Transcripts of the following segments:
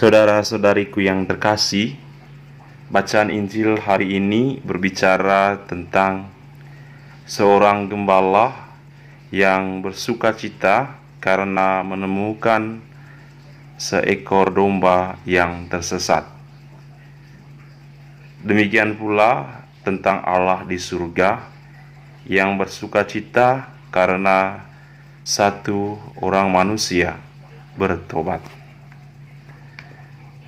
Saudara-saudariku yang terkasih, bacaan Injil hari ini berbicara tentang seorang gembala yang bersuka cita karena menemukan seekor domba yang tersesat. Demikian pula tentang Allah di surga yang bersuka cita karena satu orang manusia bertobat.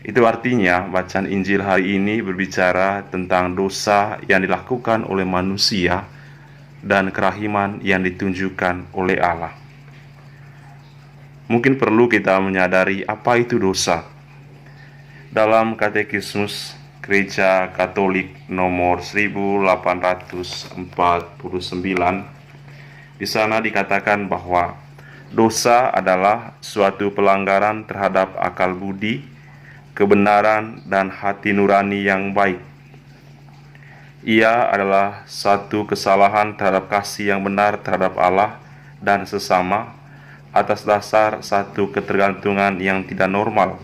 Itu artinya bacaan Injil hari ini berbicara tentang dosa yang dilakukan oleh manusia dan kerahiman yang ditunjukkan oleh Allah. Mungkin perlu kita menyadari apa itu dosa. Dalam Katekismus Gereja Katolik nomor 1849, di sana dikatakan bahwa dosa adalah suatu pelanggaran terhadap akal budi, kebenaran, dan hati nurani yang baik. Ia adalah satu kesalahan terhadap kasih yang benar terhadap Allah dan sesama atas dasar satu ketergantungan yang tidak normal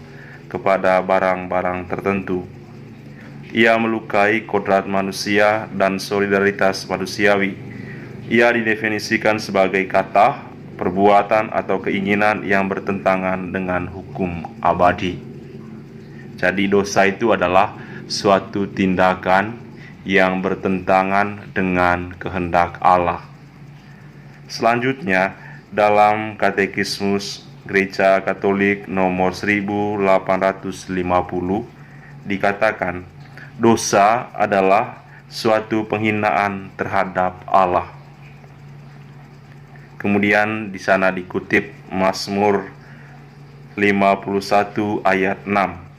kepada barang-barang tertentu. Ia melukai kodrat manusia dan solidaritas manusiawi. Ia didefinisikan sebagai kata, perbuatan, atau keinginan yang bertentangan dengan hukum abadi. Jadi dosa itu adalah suatu tindakan yang bertentangan dengan kehendak Allah. Selanjutnya, dalam Katekismus Gereja Katolik nomor 1850 dikatakan, dosa adalah suatu penghinaan terhadap Allah. Kemudian di sana dikutip Mazmur 51 ayat 6.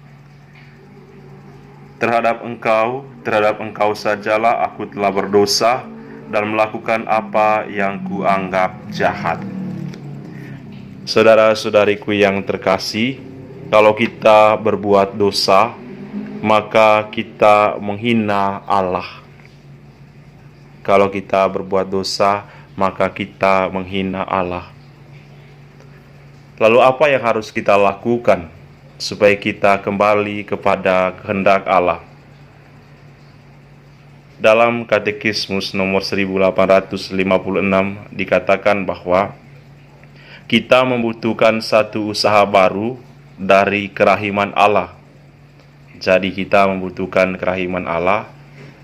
Terhadap engkau sajalah aku telah berdosa dan melakukan apa yang kuanggap jahat. Saudara-saudariku yang terkasih, kalau kita berbuat dosa, maka kita menghina Allah. Kalau kita berbuat dosa, maka kita menghina Allah. Lalu apa yang harus kita lakukan supaya kita kembali kepada kehendak Allah? Dalam Katekismus nomor 1856 dikatakan bahwa kita membutuhkan satu usaha baru dari kerahiman Allah. Jadi kita membutuhkan kerahiman Allah,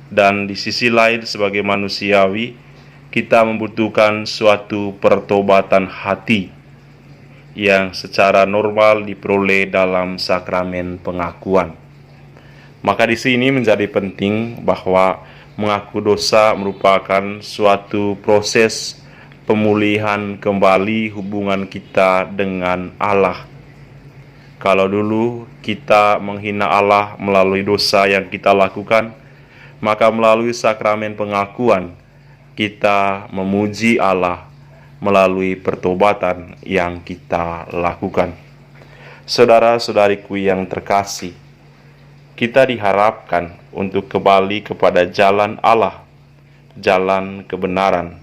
dan di sisi lain sebagai manusiawi kita membutuhkan suatu pertobatan hati yang secara normal diperoleh dalam sakramen pengakuan. Maka di sini menjadi penting bahwa mengaku dosa merupakan suatu proses pemulihan kembali hubungan kita dengan Allah. Kalau dulu kita menghina Allah melalui dosa yang kita lakukan, maka melalui sakramen pengakuan kita memuji Allah melalui pertobatan yang kita lakukan. Saudara-saudariku yang terkasih, kita diharapkan untuk kembali kepada jalan Allah, jalan kebenaran.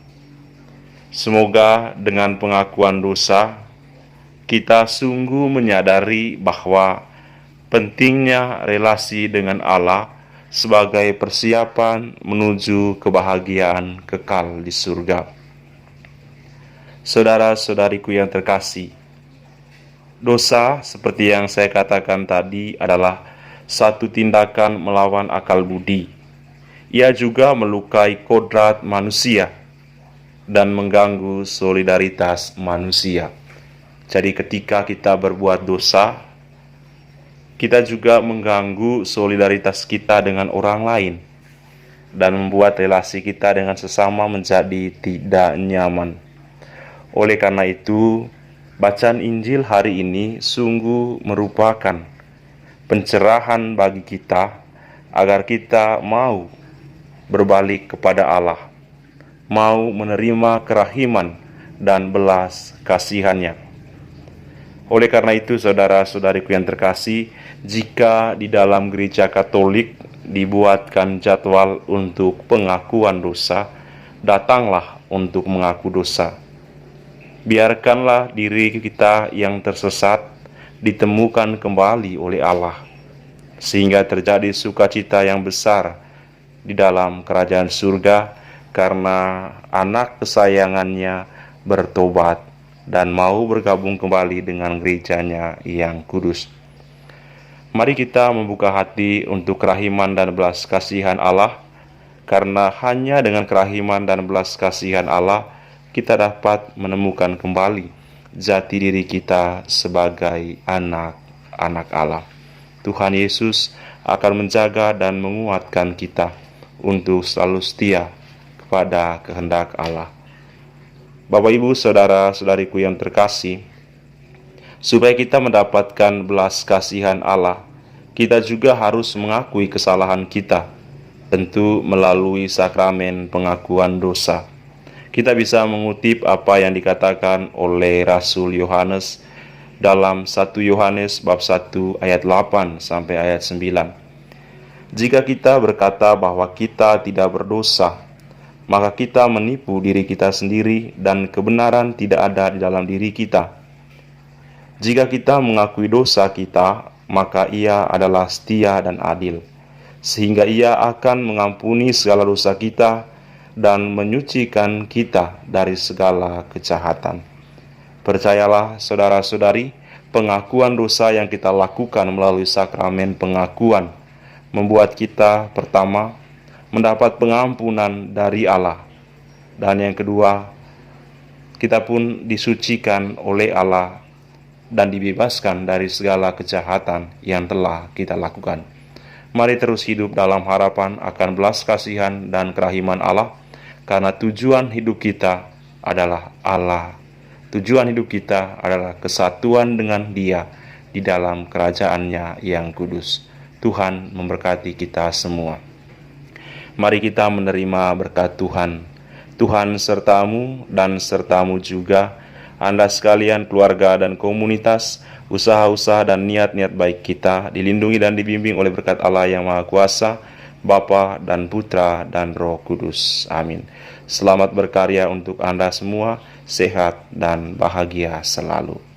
Semoga dengan pengakuan dosa, kita sungguh menyadari bahwa pentingnya relasi dengan Allah sebagai persiapan menuju kebahagiaan kekal di surga. Saudara-saudariku yang terkasih, dosa seperti yang saya katakan tadi adalah satu tindakan melawan akal budi. Ia juga melukai kodrat manusia dan mengganggu solidaritas manusia. Jadi ketika kita berbuat dosa, kita juga mengganggu solidaritas kita dengan orang lain dan membuat relasi kita dengan sesama menjadi tidak nyaman. Oleh karena itu, bacaan Injil hari ini sungguh merupakan pencerahan bagi kita agar kita mau berbalik kepada Allah, mau menerima kerahiman dan belas kasihan-Nya. Oleh karena itu, saudara-saudariku yang terkasih, jika di dalam gereja Katolik dibuatkan jadwal untuk pengakuan dosa, datanglah untuk mengaku dosa. Biarkanlah diri kita yang tersesat ditemukan kembali oleh Allah, sehingga terjadi sukacita yang besar di dalam kerajaan surga karena anak kesayangannya bertobat dan mau bergabung kembali dengan gerejanya yang kudus. Mari kita membuka hati untuk kerahiman dan belas kasihan Allah, karena hanya dengan kerahiman dan belas kasihan Allah kita dapat menemukan kembali jati diri kita sebagai anak-anak Allah. Tuhan Yesus akan menjaga dan menguatkan kita untuk selalu setia kepada kehendak Allah. Bapak, Ibu, saudara-saudariku yang terkasih, supaya kita mendapatkan belas kasihan Allah, kita juga harus mengakui kesalahan kita, tentu melalui sakramen pengakuan dosa. Kita bisa mengutip apa yang dikatakan oleh Rasul Yohanes dalam 1 Yohanes bab 1 ayat 8 sampai ayat 9. Jika kita berkata bahwa kita tidak berdosa, maka kita menipu diri kita sendiri dan kebenaran tidak ada di dalam diri kita. Jika kita mengakui dosa kita, maka Ia adalah setia dan adil, sehingga Ia akan mengampuni segala dosa kita dan menyucikan kita dari segala kejahatan. Percayalah saudara-saudari, pengakuan dosa yang kita lakukan melalui sakramen pengakuan membuat kita pertama mendapat pengampunan dari Allah, dan yang kedua, kita pun disucikan oleh Allah dan dibebaskan dari segala kejahatan yang telah kita lakukan. Mari terus hidup dalam harapan akan belas kasihan dan kerahiman Allah, karena tujuan hidup kita adalah Allah. Tujuan hidup kita adalah kesatuan dengan Dia di dalam kerajaan-Nya yang kudus. Tuhan memberkati kita semua. Mari kita menerima berkat Tuhan. Tuhan sertamu dan sertamu juga, Anda sekalian, keluarga dan komunitas, usaha-usaha dan niat-niat baik kita dilindungi dan dibimbing oleh berkat Allah yang Maha Kuasa, Bapa dan Putra dan Roh Kudus. Amin. Selamat berkarya untuk Anda semua, sehat dan bahagia selalu.